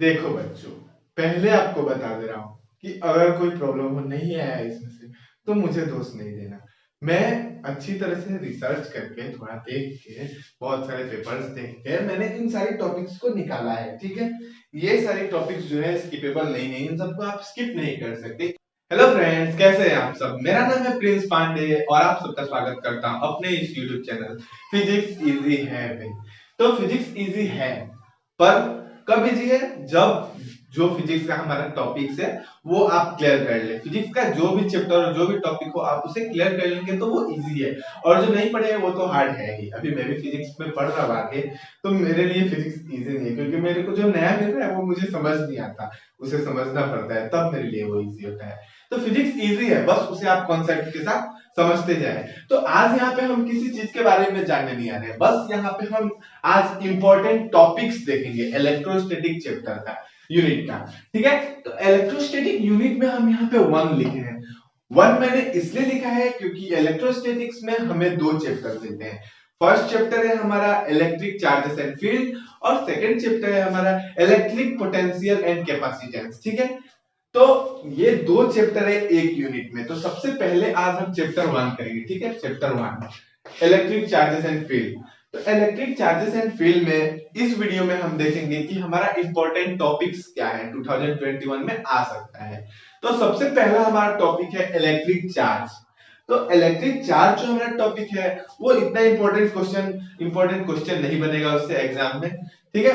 देखो बच्चों, पहले आपको बता दे रहा हूँ कि अगर कोई प्रॉब्लम हो नहीं आया इसमें से तो मुझे दोष नहीं देना। मैं अच्छी तरह से रिसर्च करके थोड़ा देख के बहुत सारे पेपर्स देख के मैंने इन सारे टॉपिक्स को निकाला है। ठीक है, ये सारे टॉपिक्स जो है स्किपेबल नहीं है, इन सबको आप स्किप नहीं कर सकते। हेलो फ्रेंड्स, कैसे हैं आप सब? मेरा नाम है प्रिंस पांडे और आप सबका स्वागत करता हूं अपने इस यूट्यूब चैनल फिजिक्स इजी है पे। तो फिजिक्स इजी है पर कब इजी है? जब जो फिजिक्स का हमारा टॉपिक्स है वो आप क्लियर कर ले। फिजिक्स का जो भी चैप्टर और जो भी टॉपिक हो आप उसे क्लियर कर लेंगे तो वो इजी है, और जो नहीं पढ़े वो तो हार्ड है ही। अभी मैं भी फिजिक्स में पढ़ रहा हूँ आगे, तो मेरे लिए फिजिक्स इजी नहीं है क्योंकि मेरे को जो नया मिल रहा है वो मुझे समझ नहीं आता, उसे समझना पड़ता है तब मेरे लिए वो इजी होता है। तो फिजिक्स इजी है, बस उसे आप कॉन्सेप्ट के साथ समझते जाए। तो आज यहाँ पे हम किसी चीज के बारे में जानने नहीं आ रहे हैं, बस यहाँ पे हम आज इंपॉर्टेंट टॉपिक्स देखेंगे इलेक्ट्रोस्टैटिक चैप्टर का, यूनिट का। ठीक है, तो इलेक्ट्रोस्टैटिक यूनिट में हम यहाँ पे 1 लिखे हैं। 1 मैंने इसलिए लिखा है क्योंकि इलेक्ट्रोस्टैटिक्स में हमें 2 चैप्टर देते हैं। फर्स्ट चैप्टर है हमारा इलेक्ट्रिक चार्जेस एंड फील्ड, और सेकंड चैप्टर है हमारा इलेक्ट्रिक पोटेंशियल एंड कैपेसिटेंस। ठीक है, तो ये 2 चैप्टर है एक यूनिट में। तो सबसे पहले आज हम चैप्टर 1 करेंगे। ठीक है, chapter 1 electric charges and field. तो इलेक्ट्रिक चार्जेस एंड फील्ड में इस वीडियो में हम देखेंगे कि हमारा इंपॉर्टेंट टॉपिक्स क्या है 2021 में आ सकता है। तो सबसे पहला हमारा टॉपिक है इलेक्ट्रिक चार्ज। तो इलेक्ट्रिक चार्ज जो हमारा टॉपिक है वो इतना इंपॉर्टेंट क्वेश्चन नहीं बनेगा उससे एग्जाम में। ठीक है,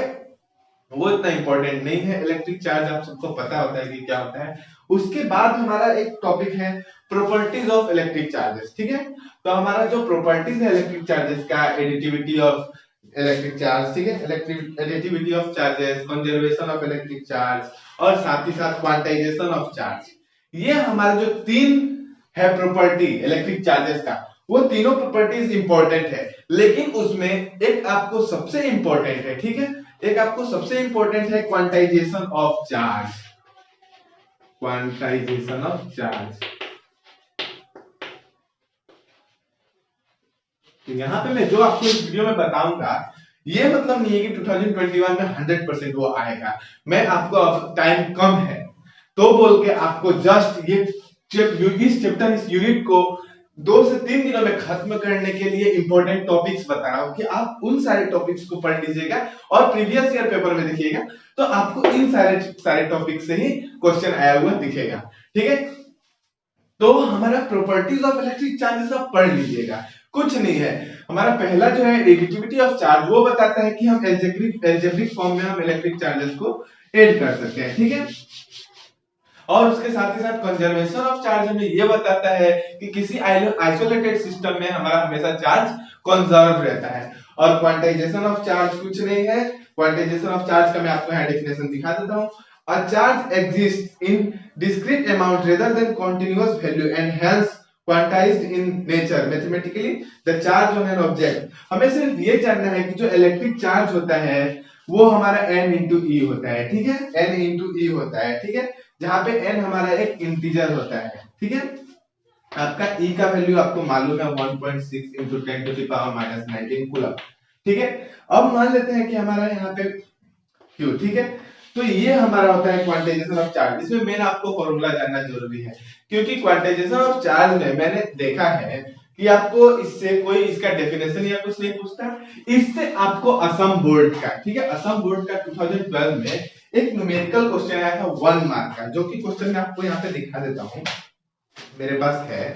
वो इतना इंपॉर्टेंट नहीं है। इलेक्ट्रिक चार्ज आप सबको पता होता है कि क्या होता है। उसके बाद हमारा एक टॉपिक है प्रॉपर्टीज ऑफ इलेक्ट्रिक चार्जेस। ठीक है, तो हमारा जो प्रॉपर्टीज है इलेक्ट्रिक चार्जेस का, एडिटिविटी ऑफ इलेक्ट्रिक चार्ज, ठीक है, electric additivity of charges, conservation of electric charge, और साथ ही साथ क्वांटाइजेशन ऑफ चार्ज। ये हमारे जो 3 है प्रॉपर्टी इलेक्ट्रिक चार्जेस का, वो तीनों प्रॉपर्टीज इंपॉर्टेंट है, लेकिन उसमें एक आपको सबसे इंपॉर्टेंट है। ठीक है, एक आपको सबसे इंपॉर्टेंट है quantization of charge. Quantization of charge, तो यहां पे मैं जो आपको इस वीडियो में बताऊंगा ये मतलब नहीं है कि 2021 में 100% वो आएगा। मैं आपको अब टाइम कम है तो बोल के आपको जस्ट ये इस चैप्टर इस यूनिट को 2 से 3 दिनों में खत्म करने के लिए इंपॉर्टेंट टॉपिक्स बता रहा हूं कि आप उन सारे टॉपिक्स को पढ़ लीजिएगा और प्रीवियस ईयर पेपर में देखिएगा तो आपको इन सारे सारे टॉपिक से ही क्वेश्चन आया हुआ दिखेगा। ठीक है, तो हमारा प्रॉपर्टीज ऑफ इलेक्ट्रिक चार्जेस आप पढ़ लीजिएगा, कुछ नहीं है। हमारा पहला जो है एडिटिविटी ऑफ चार्ज, वो बताता है कि हम एल्जेब्रिक फॉर्म में हम इलेक्ट्रिक चार्जेस को ऐड कर सकते हैं। ठीक है, और उसके साथ ही साथ कंजर्वेशन ऑफ चार्ज में ये बताता है कि किसी आइसोलेटेड सिस्टम में हमारा हमेशा चार्ज कंजर्व रहता है। और क्वांटाइजेशन ऑफ चार्ज कुछ नहीं है। क्वांटाइजेशन ऑफ चार्ज का मैं आपको यहां डेफिनेशन दिखा देता हूं। A charge exists in discrete amount rather than continuous value and hence quantized in nature. Mathematically, the charge on an object. हमें सिर्फ ये जानना है कि जो इलेक्ट्रिक चार्ज होता है वो हमारा n into e होता है। ठीक है, n into e होता है। ठीक है, जहां पे n हमारा एक इंटीजर होता है। ठीक है, आपका e का वैल्यू आपको मालूम है 1.6 into 10 to the power minus 19 coulomb. ठीक है, अब मान लेते हैं कि हमारा यहाँ पे q, ठीक है, तो ये हमारा होता है क्वांटाइजेशन ऑफ चार्ज। इसमें मेन आपको फॉर्मूला जानना जरूरी है क्योंकि क्वांटाइजेशन ऑफ चार्ज में मैंने देखा है कि आपको इससे कोई इसका डेफिनेशन या कुछ नहीं पूछता, इससे आपको असम बोर्ड का, ठीक है, असम बोर्ड का 2012 में एक न्यूमेरिकल क्वेश्चन आया था 1 मार्क का, जो कि क्वेश्चन मैं आपको यहाँ पे दिखा देता हूँ, मेरे पास है।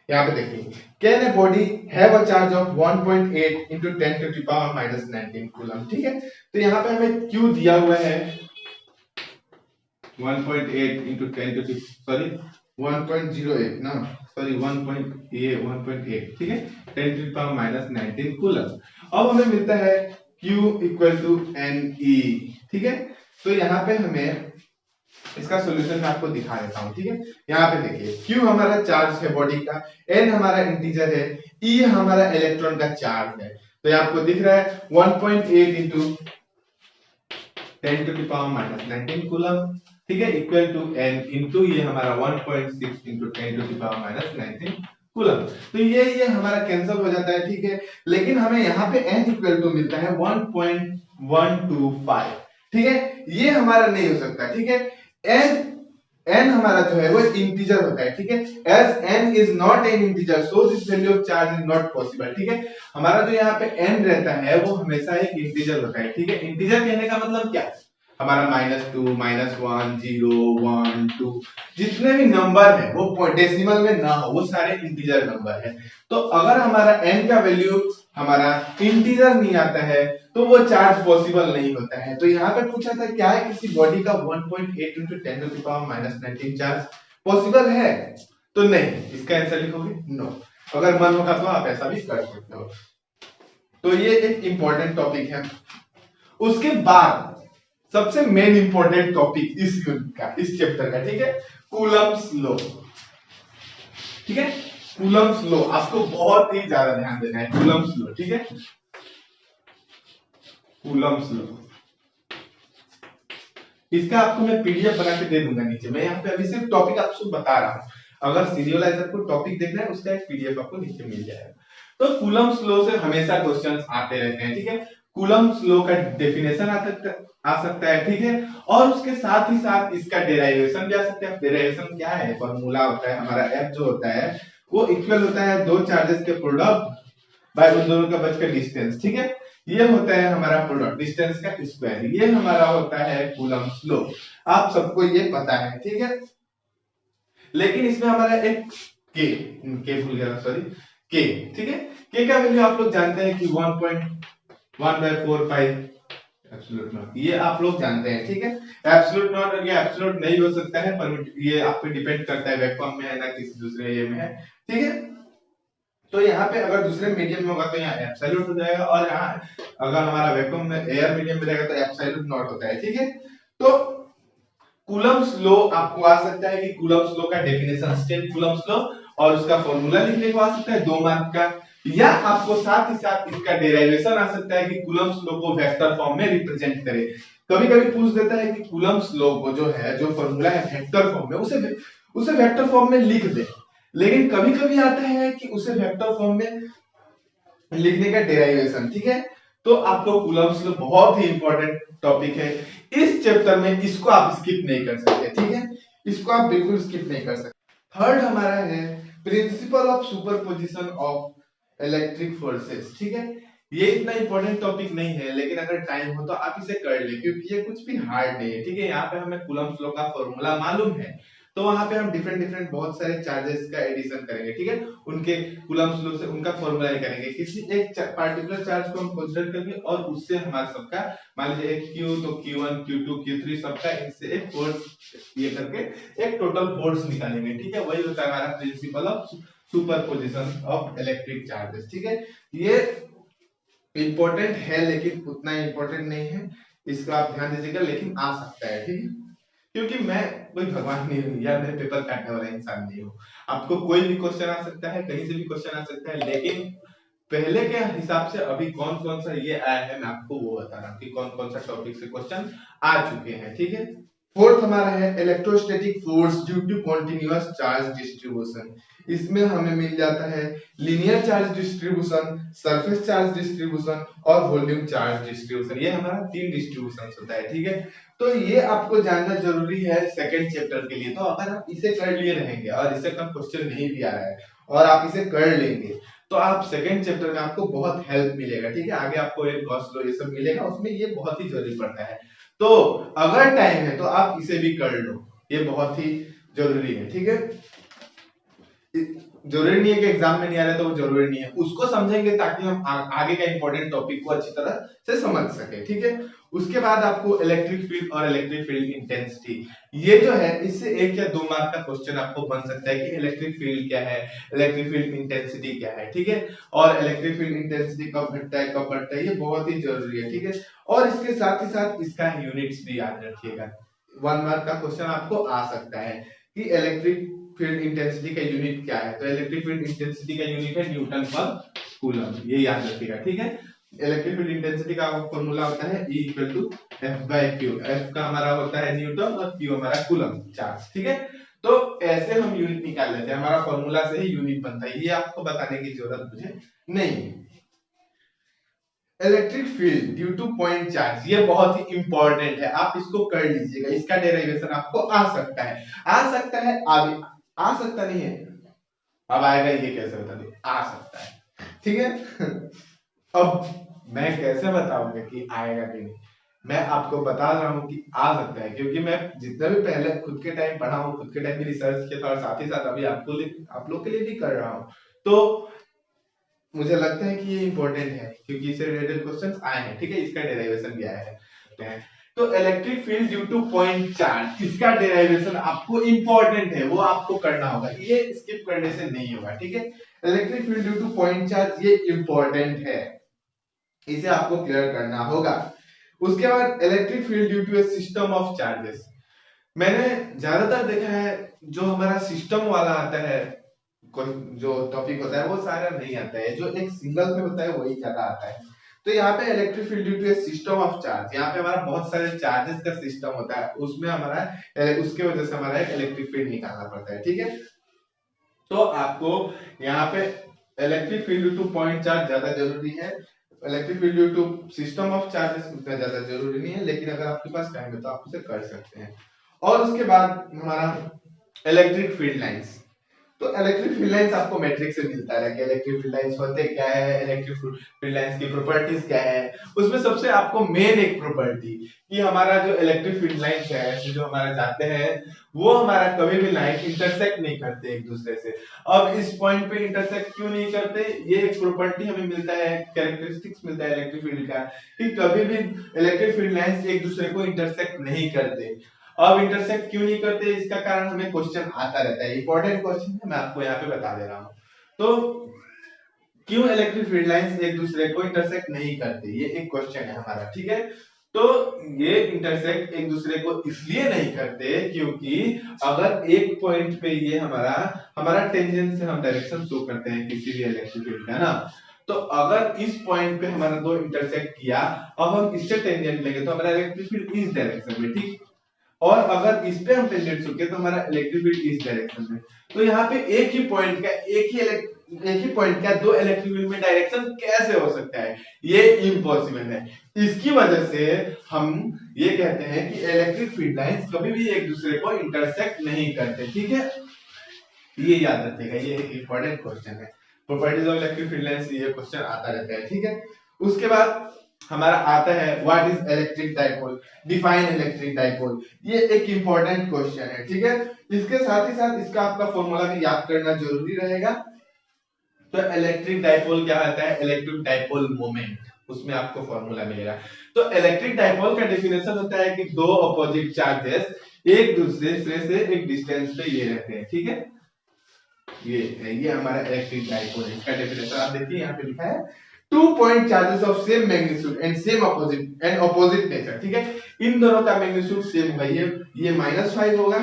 यहाँ पे देखिए, can a body have a charge of 1.8 into 10 to the power minus 19 coulomb. ठीक है, तो यहाँ पे हमें Q दिया हुआ है 1.8 into 10 to the सॉरी 1.08 ना, सॉरी 1.8, ठीक है, 10 to the power minus 19 coulomb. अब हमें मिलता है Q इक्वल टू Ne। ठीक है, तो यहाँ पे हमें इसका सॉल्यूशन मैं आपको दिखा देता हूं। ठीक है, यहाँ पे देखिए Q हमारा चार्ज है बॉडी का, N हमारा इंटीजर है, E हमारा इलेक्ट्रॉन का चार्ज है। तो ये आपको दिख रहा है 1.8 into 10 to the power minus 19 coulomb. ठीक है, इक्वल टू n इंटू ये हमारा 1.6 into 10 to the power minus 19 coulomb. तो ये हमारा कैंसिल हो जाता है। ठीक है, लेकिन हमें यहाँ पे n इक्वल टू मिलता है 1.125। ठीक है, ये हमारा नहीं हो सकता। ठीक है, एन n हमारा जो है वो इंटीजर होता है। ठीक है, as n is not an integer so this value of charge is not possible. ठीक है, हमारा जो यहाँ पे n रहता है वो हमेशा एक इंटीजर होता है। ठीक है, इंटीजर कहने का मतलब क्या, हमारा -2 -1 0 1 2 जितने भी नंबर है वो डेसिमल में ना हो, वो सारे इंटीजर नंबर है। तो अगर हमारा n का वैल्यू हमारा इंटीजर नहीं आता है तो वो चार्ज पॉसिबल नहीं होता है। तो यहाँ पे पूछा था क्या है, किसी बॉडी का 1.8 × 10⁻⁻19 चार्ज पॉसिबल है, तो नहीं, इसका आंसर लिखोगे नो। अगर मन होगा तो आप ऐसा भी कर सकते हो। तो ये एक इंपॉर्टेंट टॉपिक है। उसके बाद सबसे मेन इंपॉर्टेंट टॉपिक इस यूनिट का, इस चैप्टर का, ठीक है, कूलम्ब्स लॉ। ठीक है, कूलम्ब्स लॉ आपको बहुत ही ज्यादा ध्यान देना है, कूलम्ब्स लॉ। ठीक है, कूलम्ब्स लॉ, इसका आपको मैं पीडीएफ बना के दे दूंगा नीचे। मैं यहाँ पे अभी सिर्फ टॉपिक आपको बता रहा हूँ, अगर सीरियलाइजर को टॉपिक देखना है उसका एक पीडीएफ आपको नीचे मिल जाएगा। तो कूलम्ब्स लॉ से हमेशा क्वेश्चंस आते रहते हैं। ठीक है, कूलम्ब्स लॉ का डेफिनेशन आ सकता है। ठीक है, और उसके साथ ही साथ इसका डेरिवेशन भी आ सकता है। डेरिवेशन क्या है, फॉर्मूला होता है हमारा F जो होता है वो इक्वल होता है दो चार्जेस के प्रोडक्ट बाय उन दोनों का बच का डिस्टेंस। ठीक है, ये होता है हमारा प्रोडक्ट डिस्टेंस का स्क्वायर, ये हमारा होता है कूलम्ब्स लॉ। आप सबको ये पता है। ठीक है, लेकिन इसमें हमारा एक के भूल गया, सॉरी, के। ठीक है, के का वैल्यू आप लोग जानते हैं कि 1.1/45 एब्सोल्यूट नॉट, ये आप लोग जानते हैं। ठीक है, एब्सोल्यूट नॉट और ये एब्सोल्यूट नहीं हो सकता है, पर ये आप पे डिपेंड करता है वैक्यूम में है ना किसी दूसरे ये में है। ठीक है, तो यहाँ पे अगर दूसरे मीडियम में होगा तो यहाँ एब्सोल्यूट हो जाएगा, और यहाँ अगर हमारा वैक्यूम में एयर मीडियम में रहेगा तो एब्सोल्यूट नॉट होता है। ठीक है, तो कूलम्ब्स लॉ आपको आ सकता है कि कूलम्ब्स लॉ का डेफिनेशन स्टेट कूलम्ब्स लॉ, और उसका फॉर्मूला लिखने को आ सकता है 2 मार्क का, या आपको साथ ही साथ इसका डेरिवेशन आ सकता है कि कूलम्ब्स लॉ को वेक्टर फॉर्म में रिप्रेजेंट करे। कभी कभी पूछ देता है कि कूलम्ब्स लॉ को जो है, जो फॉर्मूला है वेक्टर फॉर्म में, उसे वेक्टर फॉर्म में लिख दे। लेकिन कभी कभी आता है कि उसे वेक्टर फॉर्म में लिखने का डेरिवेशन। ठीक है, तो आपको कूलम्ब्स लॉ बहुत ही इंपॉर्टेंट टॉपिक है इस चैप्टर में, इसको आप स्किप नहीं कर सकते। ठीक है, इसको आप बिल्कुल स्किप नहीं कर सकते। थर्ड हमारा है principle of superposition of electric forces. ठीक है, ये इतना इंपॉर्टेंट टॉपिक नहीं है, लेकिन अगर टाइम हो तो आप इसे कर ले, क्योंकि ये कुछ भी हार्ड नहीं है। ठीक है, यहाँ पे हमें कूलम्ब्स लॉ का फॉर्मूला मालूम है, तो वहां पे हम डिफरेंट डिफरेंट बहुत सारे चार्जेस का एडिशन करेंगे। ठीक है, उनके कूलम्ब्स लॉ से उनका फॉर्मूला करेंगे, किसी एक पार्टिकुलर चार्ज को हम कंसीडर करेंगे और उससे हमारा सबका, मान लीजिए एक Q तो Q1 Q2 Q3 सबका इनसे एक फोर्स ये करके एक टोटल फोर्स निकालेंगे। ठीक है, वही होता है हमारा principle of superposition of electric charges. ठीक है, ये इंपॉर्टेंट है लेकिन उतना इंपॉर्टेंट नहीं है, इसका आप ध्यान दीजिएगा, लेकिन आ सकता है। ठीक है, क्योंकि मैं कोई भगवान नहीं हूँ या मैं पेपर काटने वाला इंसान नहीं हूँ। आपको कोई भी क्वेश्चन आ सकता है, कहीं से भी क्वेश्चन आ सकता है, लेकिन पहले के हिसाब से अभी कौन कौन सा ये आया है मैं आपको वो बता रहा हूँ कि कौन कौन सा टॉपिक से क्वेश्चन आ चुके हैं। ठीक है, फोर्थ हमारा है electrostatic force due to continuous charge distribution. इसमें हमें मिल जाता है linear charge distribution, surface charge distribution और वॉल्यूम चार्ज डिस्ट्रीब्यूशन। ये हमारा 3 डिस्ट्रीब्यूशन होता है। ठीक है, तो ये आपको जानना जरूरी है सेकंड चैप्टर के लिए। तो अगर आप इसे कर लिए रहेंगे और इससे कम क्वेश्चन नहीं भी आ रहा है और आप इसे कर लेंगे तो आप सेकंड चैप्टर में आपको बहुत हेल्प मिलेगा। ठीक है, आगे आपको एक गॉस लॉ ये सब मिलेगा, उसमें ये बहुत ही जरूरी पड़ता है। तो अगर टाइम है तो आप इसे भी कर लो, ये बहुत ही जरूरी है। ठीक है, जरूरी नहीं है कि एग्जाम में नहीं आ रहा तो वो जरूरी नहीं है, उसको समझेंगे ताकि हम आगे का इंपॉर्टेंट टॉपिक को अच्छी तरह से समझ सके। ठीक है, उसके बाद आपको इलेक्ट्रिक फील्ड और इलेक्ट्रिक फील्ड इंटेंसिटी, ये जो है इससे 1 या 2 मार्क का क्वेश्चन आपको बन सकता है कि इलेक्ट्रिक फील्ड क्या है, इलेक्ट्रिक फील्ड इंटेंसिटी क्या है। ठीक है, और इलेक्ट्रिक फील्ड इंटेंसिटी कब घटता है कब बढ़ता है, ये बहुत ही जरूरी है। ठीक है, और इसके साथ ही साथ इसका यूनिट्स भी याद रखिएगा, 1 मार्क का क्वेश्चन आपको आ सकता है कि इलेक्ट्रिक फील्ड इंटेंसिटी का यूनिट क्या है। तो इलेक्ट्रिक फील्ड इंटेंसिटी का यूनिट है न्यूटन पर कूलम, ये याद रखिएगा। ठीक है, इलेक्ट्रिक फील्ड इंटेंसिटी का फॉर्मूला होता है E = F/Q। F का हमारा होता है न्यूटन और Q हमारा कूलम चार्ज। ठीक है, तो ऐसे हम यूनिट निकाल लेते हैं, हमारा फॉर्मूला से ही यूनिट बनता है, ये आपको बताने की जरूरत मुझे नहीं है। Electric field due to point charge, ये बहुत ही इंपॉर्टेंट है, आप इसको कर लीजिएगा, इसका डेरिवेशन आपको आ सकता है, आगे आ सकता नहीं है, अब आएगा ये कैसे बता दो, आ सकता है, ठीक है। अब मैं कैसे बताऊंगा कि आएगा कि नहीं, मैं आपको बता रहा हूँ कि आ सकता है, क्योंकि मैं जितना भी पहले खुद के टाइम पढ़ा हूँ, खुद के टाइम भी रिसर्च किया था, और साथ ही साथ अभी आप लोग के लिए भी कर रहा हूँ, तो मुझे लगता है कि ये इंपॉर्टेंट है, क्योंकि इससे रिलेटेड क्वेश्चंस आए हैं, ठीक है, इसका डेरिवेशन भी आया है। तो electric field due to point charge, इसका डेरिवेशन आपको इंपॉर्टेंट है, वो आपको करना होगा, ये स्किप करने से नहीं होगा, ठीक है। Electric field due to point charge ये इंपॉर्टेंट है, इसे आपको क्लियर करना होगा। उसके बाद electric field due to a system of charges, मैंने ज्यादातर देखा है जो हमारा सिस्टम वाला आता है, कोई जो टॉपिक होता है वो सारा नहीं आता है, जो एक सिंगल में होता है वही ज्यादा आता है। तो यहाँ पे electric field due to a system of charge, यहाँ पे हमारा बहुत सारे चार्जेस का सिस्टम होता है, उसमें हमारा उसके वजह से हमारा एक इलेक्ट्रिक फील्ड निकालना पड़ता है, ठीक है। तो आपको यहाँ पे electric field due to point charge ज्यादा जरूरी है, electric field due to system of charges उतना ज्यादा जरूरी नहीं है, लेकिन अगर आपके पास टाइम है तो आप उसे कर सकते हैं। और उसके बाद हमारा इलेक्ट्रिक फील्ड लाइंस, तो इलेक्ट्रिक फील्ड लाइंस आपको मैट्रिक्स से मिलता है कि इलेक्ट्रिक फील्ड लाइंस होते क्या है, इलेक्ट्रिक फील्ड लाइंस की प्रॉपर्टीज क्या है। उसमें सबसे आपको मेन एक प्रॉपर्टी कि हमारा जो इलेक्ट्रिक फील्ड लाइंस है, ऐसे जो हमारे जाते हैं, वो हमारा कभी भी लाइन इंटरसेक्ट नहीं करते एक दूसरे से। अब इस पॉइंट पे इंटरसेक्ट क्यों नहीं करते, ये एक प्रॉपर्टी हमें मिलता है, कैरेक्टरिस्टिक्स मिलता है इलेक्ट्रिक फील्ड का, कि कभी भी इलेक्ट्रिक फील्ड लाइंस एक दूसरे को इंटरसेक्ट नहीं करते। अब इंटरसेक्ट क्यों नहीं करते, इसका कारण हमें क्वेश्चन आता रहता है, इंपॉर्टेंट क्वेश्चन है, मैं आपको यहाँ पे बता दे रहा हूँ। तो क्यों इलेक्ट्रिक फील्ड लाइंस एक दूसरे को इंटरसेक्ट नहीं करते, ये एक क्वेश्चन है हमारा, ठीक है। तो ये इंटरसेक्ट एक दूसरे को इसलिए नहीं करते क्योंकि अगर एक पॉइंट पे ये हमारा टेंजेंट से हम डायरेक्शन शो करते हैं किसी भी इलेक्ट्रिक फील्ड का ना, तो अगर इस पॉइंट पे हमारा दो इंटरसेक्ट किया, अब हम इससे टेंजेंट लेंगे तो हमारा इलेक्ट्रिक फील्ड इस डायरेक्शन में, ठीक, और अगर इस पे हम टेंजेंट चुके तो हमारा इलेक्ट्रिक फील्ड इस डायरेक्शन में। तो यहाँ पे एक ही पॉइंट का दो इलेक्ट्रिक फील्ड में डायरेक्शन कैसे हो सकता है, ये इम्पॉसिबल है। इसकी वजह से हम ये कहते हैं कि इलेक्ट्रिक फील्ड लाइंस कभी भी एक दूसरे को इंटरसेक्ट नहीं करते, ठीक है, ये याद रखिएगा, ये एक इंपॉर्टेंट क्वेश्चन है, properties of electric field lines, ये क्वेश्चन आता रहता है, ठीक है। उसके बाद हमारा आता है what is electric dipole, define electric dipole, ये एक इंपॉर्टेंट क्वेश्चन है, ठीक है। इसके साथ ही साथ इसका आपका फॉर्मूला भी याद करना जरूरी रहेगा। तो इलेक्ट्रिक डाइपोल क्या होता है, इलेक्ट्रिक डाइपोल मोमेंट, उसमें आपको फॉर्मूला मिलेगा। तो इलेक्ट्रिक डाइपोल का डेफिनेशन होता है कि दो अपोजिट चार्जेस एक दूसरे से एक डिस्टेंस पे ये रहते हैं, ठीक है। ये हमारा इलेक्ट्रिक डाइपोल है, इसका डेफिनेशन आप देखिए यहाँ पे लिखा है, two point charges of same magnitude and same opposite nature, ठीक है। इन दोनों का मैग्नीट्यूड सेम होगा, ये -5 होगा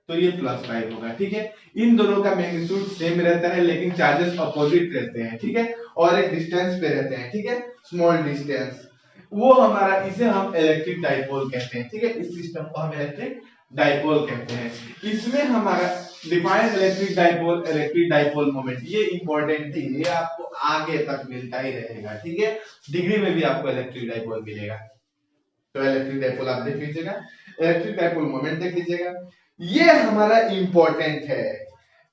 तो ये +5 होगा, ठीक है। इन दोनों का मैग्नीट्यूड सेम रहता है लेकिन चार्जेस अपोजिट रहते हैं, ठीक है, और एक डिस्टेंस पे रहते हैं, ठीक है, स्मॉल डिस्टेंस, वो हमारा, इसे हम इलेक्ट्रिक डाइपोल कहते हैं, ठीक है। इस सिस्टम को हम इलेक्ट्रिक डाइपोल कहते हैं। इसमें हमारा डिफाइन इलेक्ट्रिक डाइपोल मोमेंट, ये इंपॉर्टेंट थी, ये आपको आगे तक मिलता ही रहेगा, ठीक है, डिग्री में भी आपको इलेक्ट्रिक डाइपोल मिलेगा। तो इलेक्ट्रिक डाइपोल आप देख लीजिएगा, इलेक्ट्रिक डाइपोल मोमेंट देख लीजिएगा, ये हमारा इंपॉर्टेंट है।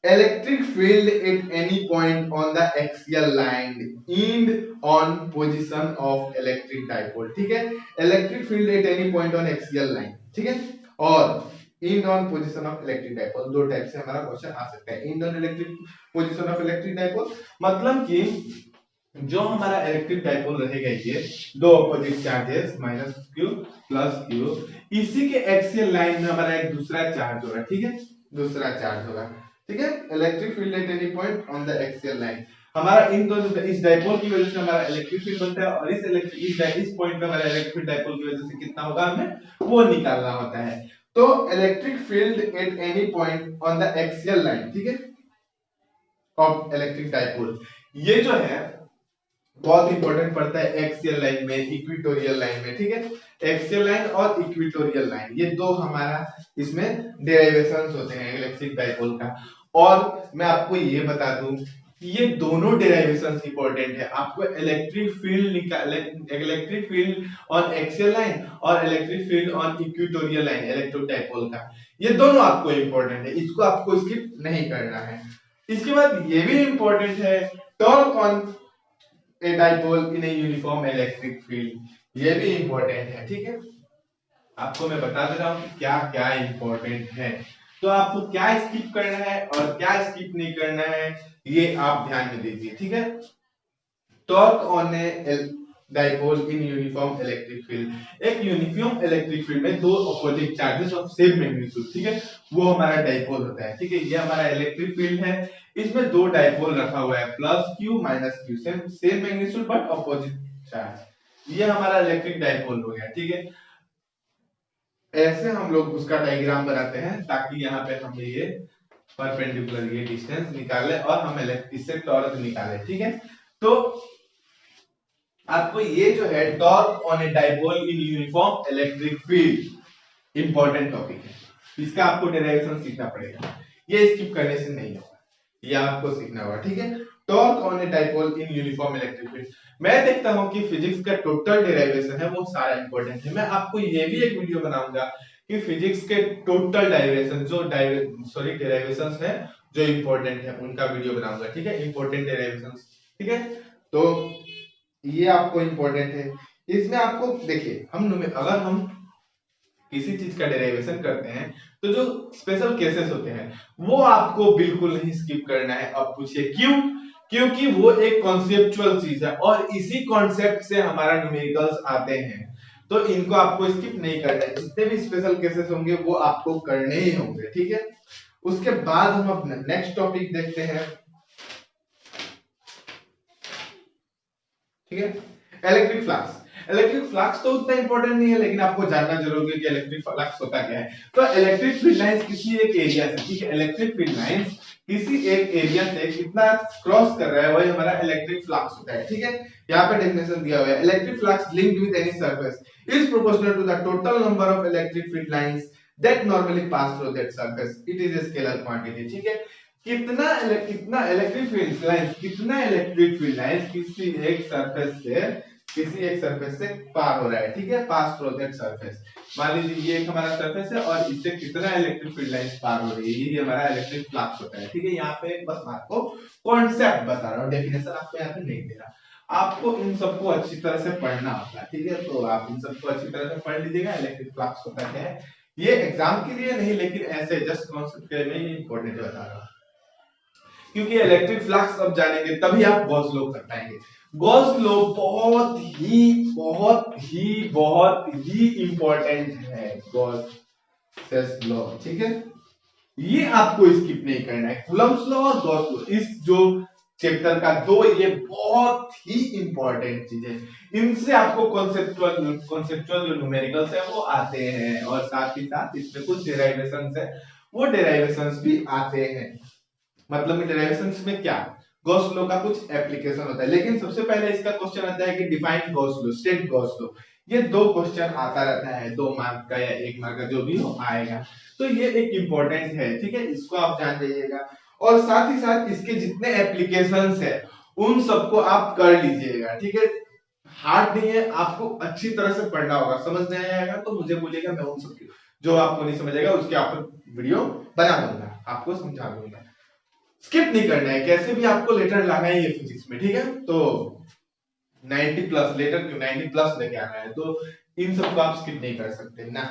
Electric field at any point on the axial line end on position of electric dipole, ठीक है। Electric field at any point on axial line, ठीक है, और end on position of electric dipole, दो टाइप से हमारा question आ सकता है। End on electric position of electric dipole मतलब कि जो हमारा इलेक्ट्रिक डाइपोल रहेगा, ये दो अपोजिट चार्जेस -q +q, इसी के एक्सियल लाइन में हमारा एक दूसरा चार्ज होगा, ठीक है, दूसरा चार्ज होगा, ठीक है। Electric field at any point on the axial line, हमारा इन दोनों, इस डाइपोल की वजह से हमारा इलेक्ट्रिक फील्ड बनता है, और इस पॉइंट पे हमारा इलेक्ट्रिक डाइपोल की वजह से कितना होगा हमें वो निकालना होता है। तो electric field at any point on the axial line, ठीक है, ऑफ इलेक्ट्रिक डाइपोल, ये जो है बहुत इंपॉर्टेंट पड़ता है एक्सियल लाइन में, इक्वेटोरियल लाइन में, ठीक है। एक्सियल लाइन और इक्वेटोरियल लाइन, ये दो हमारा इसमें डेरिवेशंस होते हैं इलेक्ट्रिक डाइपोल का। और मैं आपको ये बता दूं ये दोनों डेरिवेशंस इंपॉर्टेंट है। आपको electric field on axial line और electric field on equatorial line electric dipole का, ये दोनों आपको इंपॉर्टेंट है, इसको आपको स्किप नहीं करना है। इसके बाद ये भी इंपॉर्टेंट है, torque on a dipole in a uniform electric field, ये भी इंपॉर्टेंट है। ठीक है, आपको मैं बता दे रहा हूं कि क्या क्या इंपॉर्टेंट है, तो आपको क्या स्किप करना है और क्या स्किप नहीं करना है, ये आप ध्यान में दीजिए। ठीक है, torque on a dipole in uniform electric field, एक यूनिफॉर्म इलेक्ट्रिक फील्ड में दो opposite charges of same magnitude, ठीक है, वो हमारा डाइपोल होता है। ठीक है, ये हमारा इलेक्ट्रिक फील्ड है, इसमें दो डाइपोल रखा हुआ है, plus Q minus Q, same magnitude but opposite charge, ये हमारा इलेक्ट्रिक डाइपोल हो गया। ठीक है, ऐसे हम लोग उसका डायग्राम बनाते हैं ताकि यहाँ पे हम ये परपेंडिकुलर ये डिस्टेंस निकाले और हम इससे टॉर्क निकाले। ठीक है, तो आपको ये जो है torque on a dipole in uniform electric field important topic है, इसका आपको डेरिवेशन सीखना पड़ेगा, ये स्किप करने से नहीं होगा, ये आपको सीखना होगा। ठीक है, torque on a dipole in uniform electric field, मैं देखता हूं कि फिजिक्स का टोटल डेरिवेशन है वो सारा इंपॉर्टेंट है, मैं आपको ये भी एक वीडियो बनाऊंगा कि फिजिक्स के टोटल डेरिवेशन जो डेरिवेशंस है जो इंपॉर्टेंट है उनका वीडियो बनाऊंगा। ठीक है, इंपॉर्टेंट डेरिवेशंस। ठीक है, तो ये आपको इंपॉर्टेंट है, इसमें आपको देखिए अगर हम किसी चीज का डेरिवेशन करते हैं तो जो स्पेशल केसेस होते हैं वो आपको बिल्कुल नहीं स्किप करना है। अब पूछिए क्यों? क्योंकि वो एक कॉन्सेप्चुअल चीज है और इसी कॉन्सेप्ट से हमारा न्यूमेरिकल्स आते हैं, तो इनको आपको स्किप नहीं करना है, जितने भी स्पेशल केसेस होंगे वो आपको करने ही होंगे। ठीक है, उसके बाद हम अपना नेक्स्ट टॉपिक देखते हैं। ठीक है, इलेक्ट्रिक फ्लक्स। इलेक्ट्रिक फ्लक्स तो उतना इंपॉर्टेंट नहीं है, लेकिन आपको जानना जरूरी है कि इलेक्ट्रिक फ्लक्स होता क्या है। तो इलेक्ट्रिक फील्ड लाइंस किसी एक एरिया से, ठीक है, इलेक्ट्रिक फील्ड लाइंस किसी एक एरिया से कितना क्रॉस कर रहा है वही हमारा इलेक्ट्रिक फ्लक्स होता है। ठीक है, यहाँ पे डेफिनेशन दिया हुआ है, electric flux linked with any surface is proportional to the total number of electric field lines that normally pass through that surface, it is a scalar quantity. ठीक है, कितना इलेक्ट्रिक फील्ड लाइंस किसी एक surface से पार हो रहा है। ठीक है, पास थ्रू दैट सरफेस, मान लीजिए ये एक हमारा सरफेस है और इससे कितना इलेक्ट्रिक फील्ड लाइंस पार हो रही है, ये हमारा इलेक्ट्रिक फ्लक्स होता है। ठीक है, यहाँ पे बस मैं आपको कॉन्सेप्ट बता रहा हूँ, डेफिनेशन आपको यहाँ पे नहीं दे रहा, आपको इन सबको अच्छी तरह से पढ़ना होता है। ठीक है, तो आप इन सबको अच्छी तरह से पढ़ लीजिएगा। इलेक्ट्रिक फ्लक्स होता क्या है, ये एग्जाम के लिए नहीं लेकिन ऐसे जस्ट कॉन्सेप्ट के लिए इंपॉर्टेंट बता रहा हूँ, क्योंकि इलेक्ट्रिक फ्लक्स अब जानेंगे तभी आप गॉस लॉ कर पाएंगे। गॉस लॉ बहुत ही इंपॉर्टेंट है, गॉस लॉ। ठीक है, ये आपको स्किप नहीं करना है, कूलम्ब्स लॉ और गॉस लॉ, इस जो चैप्टर का दो ये बहुत ही इंपॉर्टेंट चीज है, इनसे आपको कॉन्सेप्चुअल जो न्यूमेरिकल्स है वो आते हैं और साथ ही साथ इसमें कुछ डेरिवेशंस है वो डेरिवेशंस भी आते हैं। मतलब डेरिवेशंस में क्या, गॉस लॉ का कुछ एप्लीकेशन होता है, लेकिन सबसे पहले इसका क्वेश्चन आता है कि define Gauss law, state Gauss law, ये दो क्वेश्चन आता रहता है, 2 मार्क का या 1 मार्क का जो भी हो आएगा, तो ये एक इंपॉर्टेंट है। ठीक है, इसको आप जान जाइएगा और साथ ही साथ इसके जितने एप्लीकेशंस है उन सबको आप कर लीजिएगा। ठीक है, हार्ड नहीं है, आपको अच्छी तरह से पढ़ना होगा, समझ नहीं आएगा तो मुझे बोलिएगा, मैं उन सबकी जो आपको नहीं समझ आएगा उसके आप वीडियो बना दूंगा, आपको समझा दूंगा। स्किप नहीं करना है, कैसे भी आपको लेटर लाना ही है फिजिक्स में। ठीक है, तो 90 प्लस लेटर क्यों 90 प्लस लेके आना है, तो इन सबको आप स्किप नहीं कर सकते ना।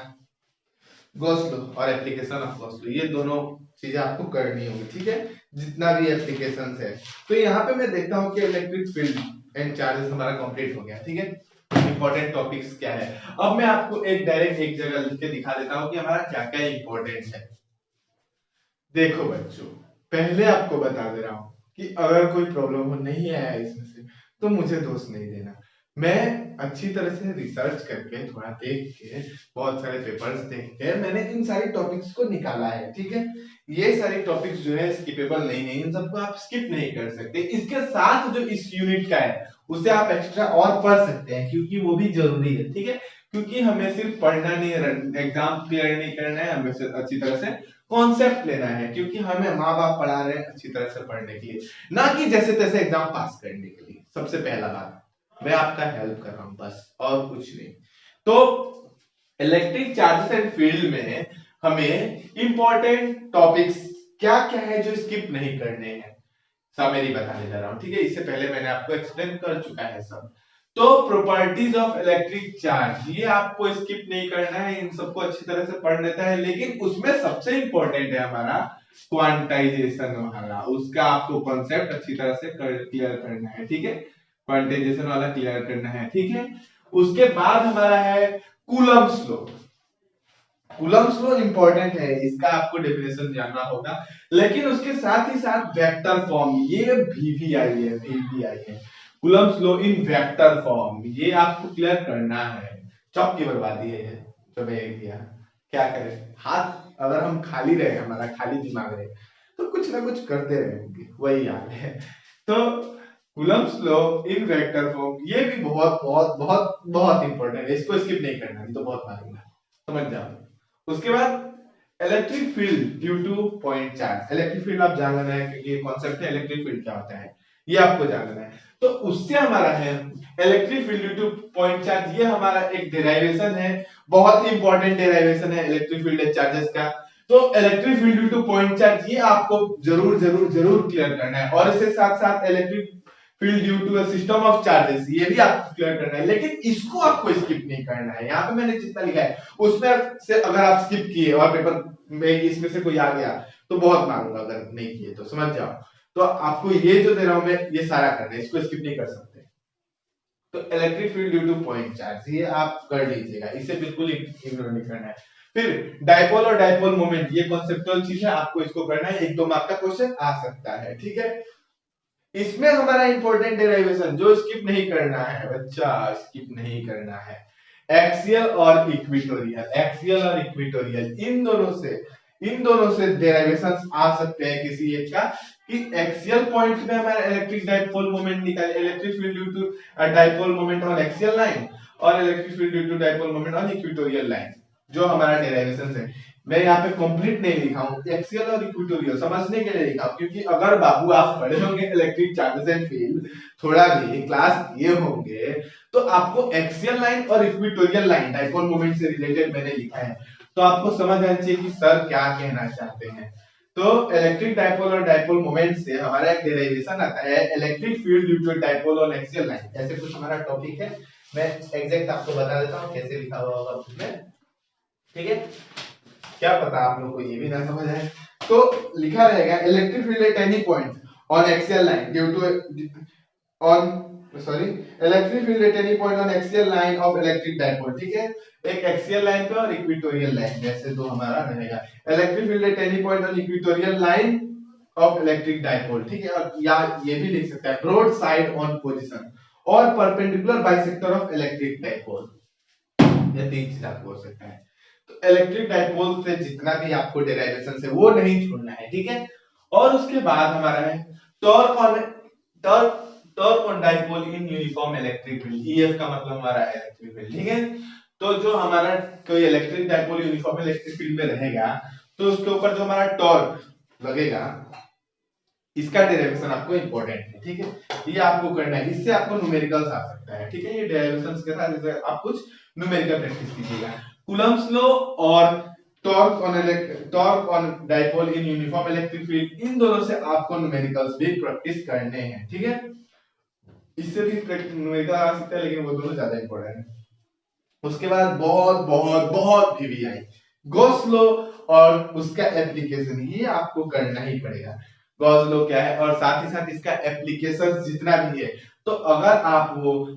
गॉस लॉ और एप्लीकेशन ऑफ गॉस लॉ, ये दोनों चीजें आपको करनी होगी। ठीक है, जितना भी एप्लीकेशंस है, तो यहाँ पे मैं देखता हूँ कि इलेक्ट्रिक फील्ड एंड चार्जेस हमारा कंप्लीट हो गया। ठीक है, इंपॉर्टेंट टॉपिक्स क्या है, अब मैं आपको एक डायरेक्ट एक जगह लिख के दिखा देता हूँ कि हमारा क्या क्या इंपॉर्टेंट है। देखो बच्चों, पहले आपको बता दे रहा हूं कि अगर कोई प्रॉब्लम हो नहीं आया इसमें से तो मुझे दोष नहीं देना, मैं अच्छी तरह से रिसर्च करके थोड़ा देख के बहुत सारे पेपर्स देख के मैंने इन सारी टॉपिक्स को निकाला है। ठीक है, ये सारी टॉपिक्स जो है स्किपेबल नहीं है, इन सबको आप स्किप नहीं कर सकते। इसके साथ जो इस यूनिट का है उसे आप एक्स्ट्रा और पढ़ सकते हैं क्योंकि वो भी जरूरी है। ठीक है, क्योंकि हमें सिर्फ पढ़ना नहीं, एग्जाम क्लियर नहीं करना है, हमें अच्छी तरह से कॉन्सेप्ट लेना है, क्योंकि हमें माँ बाप पढ़ा रहे हैं अच्छी तरह से पढ़ने के लिए, ना कि जैसे तैसे एग्जाम पास करने के लिए। सबसे पहला बात, मैं आपका हेल्प कर रहा हूं बस, और कुछ नहीं। तो इलेक्ट्रिक चार्जेस एंड फील्ड में हमें इंपॉर्टेंट टॉपिक्स क्या क्या है जो स्किप नहीं करने हैं, समरी बताने जा रहा हूं, ठीक है। इससे पहले मैंने आपको एक्सप्लेन कर चुका है सब। तो प्रॉपर्टीज ऑफ इलेक्ट्रिक चार्ज, ये आपको स्किप नहीं करना है, इन सबको अच्छी तरह से पढ़ लेता है, लेकिन उसमें सबसे इंपॉर्टेंट है हमारा क्वांटाइजेशन वाला, उसका आपको कॉन्सेप्ट अच्छी तरह से क्लियर करना है, ठीक है। क्वांटाइजेशन वाला क्लियर करना है, ठीक है। उसके बाद हमारा है Coulomb's law. Coulomb's law important है, इसका आपको डेफिनेशन जानना होगा, लेकिन उसके साथ ही साथ वेक्टर फॉर्म, ये वीवीआई है, वीवीआई है, Coulomb's law in vector form, ये आपको क्लियर करना है। चौक की बर्बादी है ये जो मैं किया, क्या करें, हाथ अगर हम खाली रहे, हमारा खाली दिमाग रहे, तो कुछ ना कुछ करते रहेंगे, वही याद है। तो Coulomb's law in vector form, ये भी बहुत बहुत बहुत बहुत इंपॉर्टेंट है, इसको स्किप नहीं करना, नहीं तो बहुत मारूंगा, समझ जाओ। उसके बाद electric field due to point charge, electric field आप जान लेना है, क्योंकि ये कॉन्सेप्ट है, इलेक्ट्रिक फील्ड क्या होता है ये आपको जान लेना है। तो उससे हमारा है electric field due to point charge, ये हमारा एक डेरिवेशन है, बहुत ही इंपॉर्टेंट डेरिवेशन है इलेक्ट्रिक फील्ड एंड चार्जेस का। तो electric field due to point charge, ये आपको जरूर जरूर जरूर क्लियर करना है, और इसके साथ साथ electric field due to a system of charges, ये भी आपको क्लियर करना है, लेकिन इसको आपको स्किप नहीं करना है। यहाँ पे मैंने जितना लिखा है उसमें से अगर आप स्किप किए और पेपर में इसमें से कोई आ गया तो बहुत मारूंगा, अगर नहीं किए तो समझ जाओ। तो आपको ये जो दे रहा हूं मैं, ये सारा करना है, इसको स्किप नहीं कर सकते। तो electric field due to point charge, ये आप कर लीजिएगा, इसे बिल्कुल इग्नोर नहीं करना है। फिर डाइपोल और डाइपोल मोमेंट, ये कॉन्सेप्चुअल चीज है, आपको इसको करना है, एक दो मार्क का क्वेश्चन आ सकता है, ठीक है। इसमें हमारा इंपॉर्टेंट डेरिवेशन जो स्किप नहीं करना है बच्चा, स्किप नहीं करना है, एक्सियल और इक्वेटोरियल, एक्सियल और इक्वेटोरियल, इन दोनों से डेरिवेशंस आ सकते हैं किसी एक का, कि एक्सियल पॉइंट में हमारा इलेक्ट्रिक डाइपोल मोमेंट निकाले, electric field due to dipole moment on axial line, और electric field due to dipole moment on equatorial line, जो हमारा डेरिवेशंस है। मैं यहाँ पे कंप्लीट नहीं लिखा हूँ, एक्सियल और इक्वेटोरियल समझने के लिए लिखा हूँ, क्योंकि अगर बाबू आप पढ़े होंगे इलेक्ट्रिक चार्जेस एंड फील्ड, थोड़ा भी क्लास किए होंगे, तो आपको एक्सियल लाइन और इक्वेटोरियल लाइन डाइपोल मोमेंट से रिलेटेड मैंने लिखा है, तो आपको समझ आना चाहिए कि सर क्या कहना चाहते हैं। तो इलेक्ट्रिक डाइपोल और डाइपोल मोमेंट से हमारा एक डेरिवेशन आता है, electric field due to dipole on axial line, ऐसे कुछ हमारा टॉपिक है, मैं एग्जैक्ट आपको बता देता हूँ कैसे लिखा हुआ होगा उसमें, ठीक है। क्या पता आप लोग को ये भी ना समझ आए, तो लिखा रहेगा electric field at any point on axial line due to on sorry electric field at any point on axial line of electric dipole, ठीक है। एक एक्सियल लाइन पे और इक्वेटोरियल लाइन, जैसे दो हमारा रहेगा, electric field at any point on equatorial line of electric dipole, ठीक है। और या ये भी लिख सकता है ब्रॉड साइड ऑन पोजीशन और perpendicular bisector of electric dipole, ये तीन चीज आपको हो सकता है। तो इलेक्ट्रिक डाइपोल से जितना भी आपको डेरिवेशन है वो नहीं छोड़ना है, ठीक है। और उसके बाद हमारा है torque on dipole in uniform electric field, EF का मतलब हमारा इलेक्ट्रिक फील्ड, ठीक है। तो जो हमारा कोई electric dipole uniform electric field में रहेगा, तो उसके ऊपर जो हमारा टॉर्क लगेगा, इसका डेरिवेशन आपको इंपॉर्टेंट है, ठीक है। ये आपको करना है, इससे आपको न्यूमेरिकल्स आ सकता है, ठीक है। ये डेरिवेशंस के साथ आप कुछ न्यूमेरिकल प्रैक्टिस कीजिएगा। कूलम्ब्स लॉ और torque on dipole in uniform electric field, इन दोनों से आपको न्यूमेरिकल्स भी प्रैक्टिस करने हैं, ठीक है। इससे भी न्यूमेरिकल आ सकता है, लेकिन वो दोनों ज्यादा इंपॉर्टेंट है। उसके बाद बहुत बहुत बहुत वीवीआई, गॉस लॉ और उसका एप्लीकेशन, ये आपको करना ही पड़ेगा। गॉस लॉ क्या है और साथ ही साथ इसका एप्लीकेशन जितना भी है, तो अगर आप वो